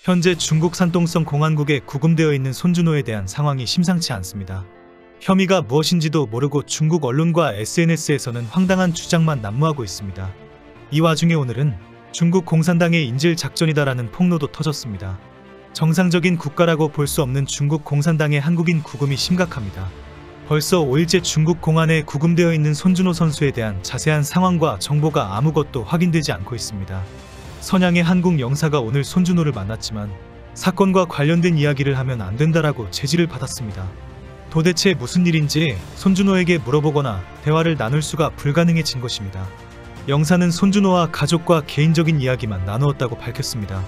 현재 중국 산동성 공안국에 구금되어 있는 손준호에 대한 상황이 심상치 않습니다. 혐의가 무엇인지도 모르고 중국 언론과 SNS에서는 황당한 주장만 난무하고 있습니다. 이 와중에 오늘은 중국 공산당의 인질 작전이다라는 폭로도 터졌습니다. 정상적인 국가라고 볼 수 없는 중국 공산당의 한국인 구금이 심각합니다. 벌써 5일째 중국 공안에 구금되어 있는 손준호 선수에 대한 자세한 상황과 정보가 아무것도 확인되지 않고 있습니다. 선양의 한국 영사가 오늘 손준호를 만났지만 사건과 관련된 이야기를 하면 안 된다라고 제지를 받았습니다. 도대체 무슨 일인지 손준호에게 물어보거나 대화를 나눌 수가 불가능해진 것입니다. 영사는 손준호와 가족과 개인적인 이야기만 나누었다고 밝혔습니다.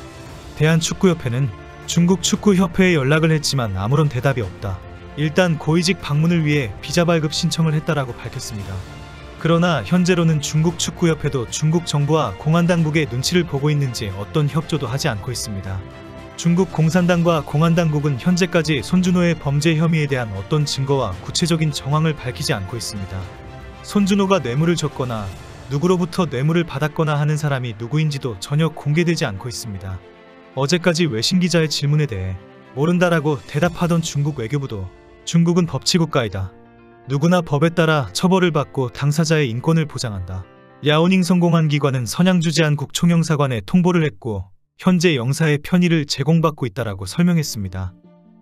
대한축구협회는 중국 축구협회에 연락을 했지만 아무런 대답이 없다. 일단 고위직 방문을 위해 비자 발급 신청을 했다라고 밝혔습니다. 그러나 현재로는 중국 축구협회도 중국 정부와 공안당국의 눈치를 보고 있는지 어떤 협조도 하지 않고 있습니다. 중국 공산당과 공안당국은 현재까지 손준호의 범죄 혐의에 대한 어떤 증거와 구체적인 정황을 밝히지 않고 있습니다. 손준호가 뇌물을 줬거나 누구로부터 뇌물을 받았거나 하는 사람이 누구인지도 전혀 공개되지 않고 있습니다. 어제까지 외신 기자의 질문에 대해 모른다라고 대답하던 중국 외교부도 중국은 법치국가이다. 누구나 법에 따라 처벌을 받고 당사자의 인권을 보장한다. 야오닝 성공안기관은 선양주재한국 총영사관에 통보를 했고 현재 영사의 편의를 제공받고 있다라고 설명했습니다.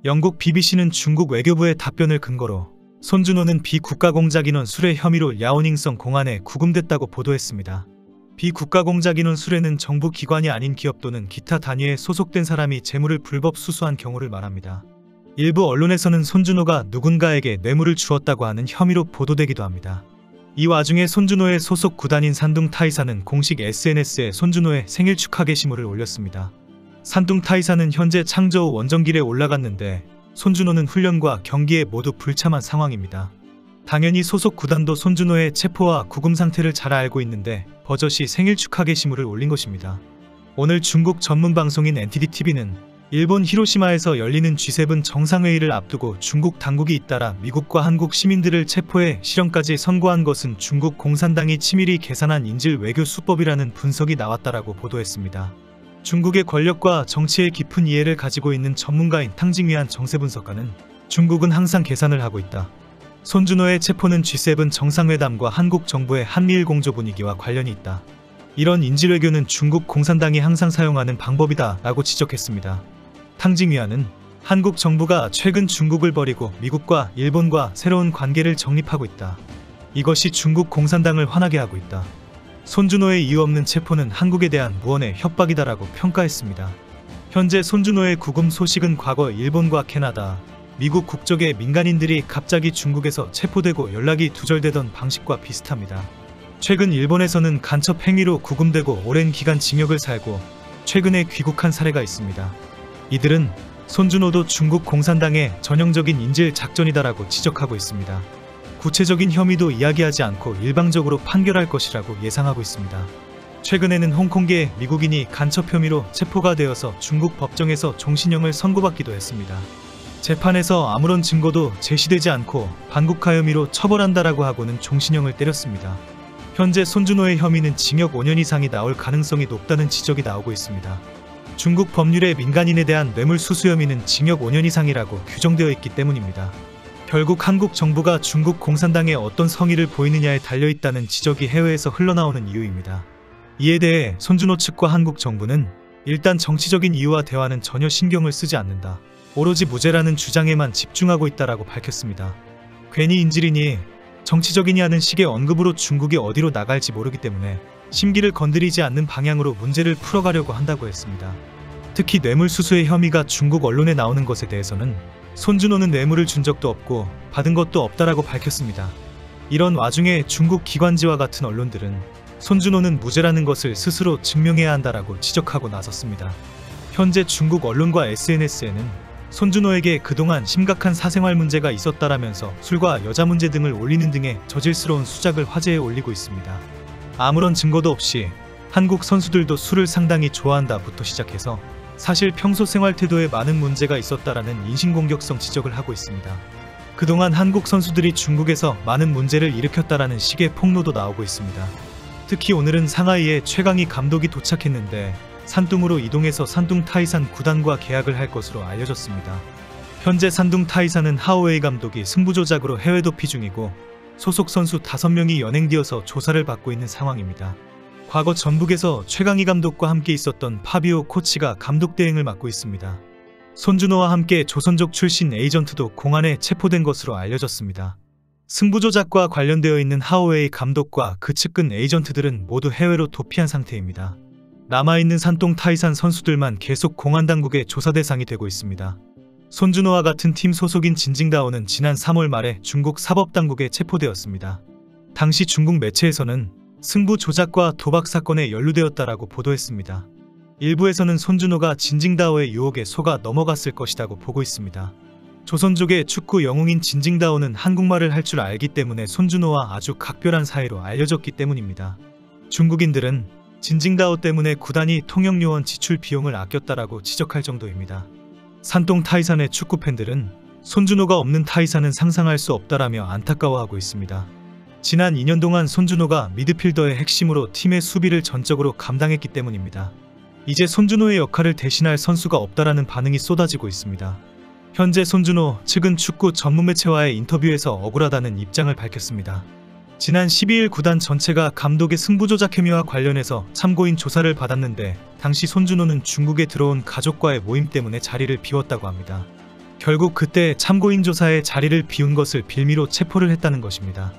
영국 BBC는 중국 외교부의 답변을 근거로 손준호는 비국가공작인원 수뢰 혐의로 야오닝성 공안에 구금됐다고 보도했습니다. 비국가공작인원 수뢰는 정부 기관이 아닌 기업 또는 기타 단위에 소속된 사람이 재물을 불법 수수한 경우를 말합니다. 일부 언론에서는 손준호가 누군가에게 뇌물을 주었다고 하는 혐의로 보도되기도 합니다. 이 와중에 손준호의 소속 구단인 산둥타이사는 공식 SNS에 손준호의 생일 축하 게시물을 올렸습니다. 산둥타이사는 현재 창저우 원정길에 올라갔는데 손준호는 훈련과 경기에 모두 불참한 상황입니다. 당연히 소속 구단도 손준호의 체포와 구금 상태를 잘 알고 있는데 버젓이 생일 축하 게시물을 올린 것입니다. 오늘 중국 전문 방송인 NTD-TV는 일본 히로시마에서 열리는 G7 정상회의를 앞두고 중국 당국이 잇따라 미국과 한국 시민들을 체포해 실형까지 선고한 것은 중국 공산당이 치밀히 계산한 인질 외교 수법이라는 분석이 나왔다라고 보도했습니다. 중국의 권력과 정치의 깊은 이해를 가지고 있는 전문가인 탕징위안 정세분석가는 중국은 항상 계산을 하고 있다. 손준호의 체포는 G7 정상회담과 한국 정부의 한미일 공조 분위기와 관련이 있다. 이런 인질 외교는 중국 공산당이 항상 사용하는 방법이다 라고 지적했습니다. 탕징위안은 한국 정부가 최근 중국을 버리고 미국과 일본과 새로운 관계를 정립하고 있다. 이것이 중국 공산당을 화나게 하고 있다. 손준호의 이유 없는 체포는 한국에 대한 무언의 협박이다라고 평가했습니다. 현재 손준호의 구금 소식은 과거 일본과 캐나다, 미국 국적의 민간인들이 갑자기 중국에서 체포되고 연락이 두절되던 방식과 비슷합니다. 최근 일본에서는 간첩 행위로 구금되고 오랜 기간 징역을 살고 최근에 귀국한 사례가 있습니다. 이들은 손준호도 중국 공산당의 전형적인 인질 작전이다라고 지적하고 있습니다. 구체적인 혐의도 이야기하지 않고 일방적으로 판결할 것이라고 예상하고 있습니다. 최근에는 홍콩계 미국인이 간첩 혐의로 체포가 되어서 중국 법정에서 종신형을 선고받기도 했습니다. 재판에서 아무런 증거도 제시되지 않고 반국가 혐의로 처벌한다라고 하고는 종신형을 때렸습니다. 현재 손준호의 혐의는 징역 5년 이상이 나올 가능성이 높다는 지적이 나오고 있습니다. 중국 법률에 민간인에 대한 뇌물 수수 혐의는 징역 5년 이상이라고 규정되어 있기 때문입니다. 결국 한국 정부가 중국 공산당에 어떤 성의를 보이느냐에 달려있다는 지적이 해외에서 흘러나오는 이유입니다. 이에 대해 손준호 측과 한국 정부는 일단 정치적인 이유와 대화는 전혀 신경을 쓰지 않는다. 오로지 무죄라는 주장에만 집중하고 있다라고 밝혔습니다. 괜히 인질이니 정치적이니 하는 식의 언급으로 중국이 어디로 나갈지 모르기 때문에 심기를 건드리지 않는 방향으로 문제를 풀어가려고 한다고 했습니다. 특히 뇌물 수수의 혐의가 중국 언론에 나오는 것에 대해서는 손준호는 뇌물을 준 적도 없고 받은 것도 없다라고 밝혔습니다. 이런 와중에 중국 기관지와 같은 언론들은 손준호는 무죄라는 것을 스스로 증명해야 한다라고 지적하고 나섰습니다. 현재 중국 언론과 SNS에는 손준호에게 그동안 심각한 사생활 문제가 있었다라면서 술과 여자 문제 등을 올리는 등의 저질스러운 수작을 화제에 올리고 있습니다. 아무런 증거도 없이 한국 선수들도 술을 상당히 좋아한다부터 시작해서 사실 평소 생활 태도에 많은 문제가 있었다라는 인신공격성 지적을 하고 있습니다. 그동안 한국 선수들이 중국에서 많은 문제를 일으켰다라는 식의 폭로도 나오고 있습니다. 특히 오늘은 상하이에 최강희 감독이 도착했는데 산둥으로 이동해서 산둥 타이산 구단과 계약을 할 것으로 알려졌습니다. 현재 산둥 타이산은 하오웨이 감독이 승부 조작으로 해외 도피 중이고 소속 선수 5명이 연행되어서 조사를 받고 있는 상황입니다. 과거 전북에서 최강희 감독과 함께 있었던 파비오 코치가 감독 대행을 맡고 있습니다. 손준호와 함께 조선족 출신 에이전트도 공안에 체포된 것으로 알려졌습니다. 승부 조작과 관련되어 있는 하오웨이 감독과 그 측근 에이전트들은 모두 해외로 도피한 상태입니다. 남아있는 산둥 타이산 선수들만 계속 공안 당국의 조사 대상이 되고 있습니다. 손준호와 같은 팀 소속인 진징다오는 지난 3월 말에 중국 사법당국에 체포되었습니다. 당시 중국 매체에서는 승부 조작과 도박 사건에 연루되었다라고 보도했습니다. 일부에서는 손준호가 진징다오의 유혹에 속아 넘어갔을 것이라고 보고 있습니다. 조선족의 축구 영웅인 진징다오는 한국말을 할 줄 알기 때문에 손준호와 아주 각별한 사이로 알려졌기 때문입니다. 중국인들은 진징다오 때문에 구단이 통역요원 지출 비용을 아꼈다라고 지적할 정도입니다. 산둥 타이산의 축구 팬들은 손준호가 없는 타이산은 상상할 수 없다라며 안타까워하고 있습니다. 지난 2년 동안 손준호가 미드필더의 핵심으로 팀의 수비를 전적으로 감당했기 때문입니다. 이제 손준호의 역할을 대신할 선수가 없다라는 반응이 쏟아지고 있습니다. 현재 손준호 측은 축구 전문 매체와의 인터뷰에서 억울하다는 입장을 밝혔습니다. 지난 12일 구단 전체가 감독의 승부조작 혐의와 관련해서 참고인 조사를 받았는데 당시 손준호는 중국에 들어온 가족과의 모임 때문에 자리를 비웠다고 합니다. 결국 그때 참고인 조사에 자리를 비운 것을 빌미로 체포를 했다는 것입니다.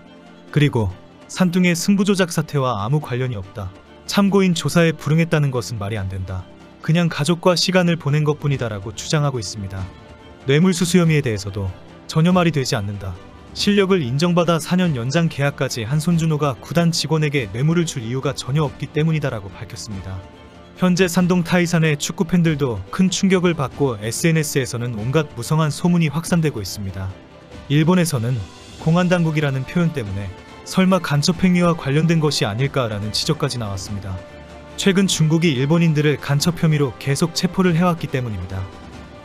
그리고 산둥의 승부조작 사태와 아무 관련이 없다. 참고인 조사에 불응했다는 것은 말이 안 된다. 그냥 가족과 시간을 보낸 것뿐이다라고 주장하고 있습니다. 뇌물수수 혐의에 대해서도 전혀 말이 되지 않는다. 실력을 인정받아 4년 연장 계약까지 한 손준호가 구단 직원에게 뇌물을 줄 이유가 전혀 없기 때문이다라고 밝혔습니다. 현재 산둥 타이산의 축구 팬들도 큰 충격을 받고 SNS에서는 온갖 무성한 소문이 확산되고 있습니다. 일본에서는 공안당국이라는 표현 때문에 설마 간첩행위와 관련된 것이 아닐까라는 지적까지 나왔습니다. 최근 중국이 일본인들을 간첩 혐의로 계속 체포를 해왔기 때문입니다.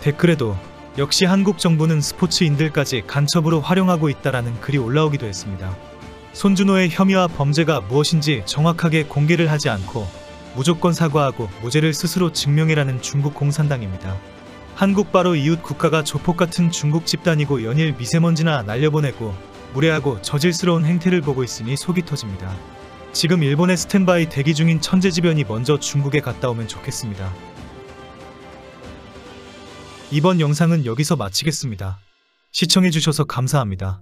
댓글에도 역시 한국 정부는 스포츠인들까지 간첩으로 활용하고 있다라는 글이 올라오기도 했습니다. 손준호의 혐의와 범죄가 무엇인지 정확하게 공개를 하지 않고 무조건 사과하고 무죄를 스스로 증명해라는 중국 공산당입니다. 한국 바로 이웃 국가가 조폭 같은 중국 집단이고 연일 미세먼지나 날려보내고 무례하고 저질스러운 행태를 보고 있으니 속이 터집니다. 지금 일본에 스탠바이 대기 중인 천재지변이 먼저 중국에 갔다 오면 좋겠습니다. 이번 영상은 여기서 마치겠습니다. 시청해주셔서 감사합니다.